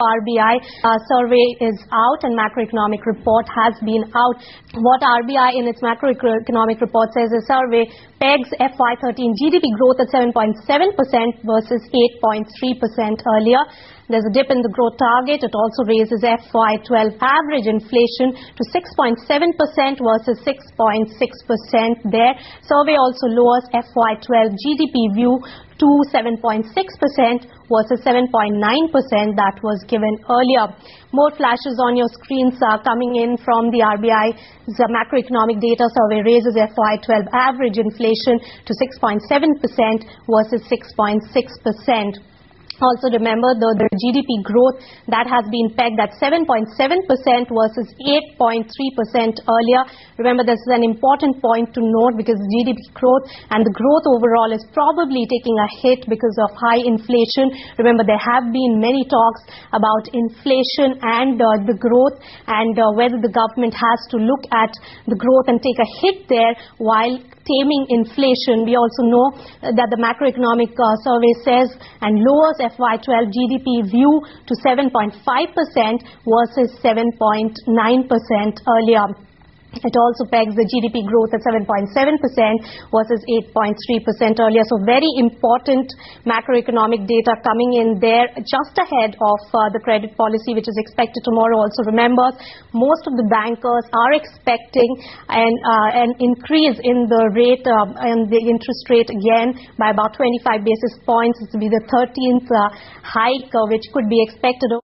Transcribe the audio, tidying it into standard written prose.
RBI survey is out and macroeconomic report has been out. What RBI in its macroeconomic report says the survey pegs FY13 GDP growth at 7.7% versus 8.3% earlier. There's a dip in the growth target. It also raises FY12 average inflation to 6.7% versus 6.6% there. Survey also lowers FY12 GDP view to 7.6% versus 7.9% that was given earlier. More flashes on your screens are coming in from the RBI's macroeconomic data survey raises FY12 average inflation to 6.7% versus 6.6%. Also remember the GDP growth that has been pegged at 7.7% versus 8.3% earlier. Remember, this is an important point to note because GDP growth and the growth overall is probably taking a hit because of high inflation. Remember, there have been many talks about inflation and the growth and whether the government has to look at the growth and take a hit there while taming inflation. We also know that the macroeconomic survey says and lowers FY12 GDP view to 7.5% versus 7.9% earlier. It also pegs the GDP growth at 7.7% versus 8.3% earlier. So very important macroeconomic data coming in there just ahead of the credit policy which is expected tomorrow. Also remember, most of the bankers are expecting an increase in the rate and the interest rate again by about 25 basis points. This will be the 13th hike which could be expected.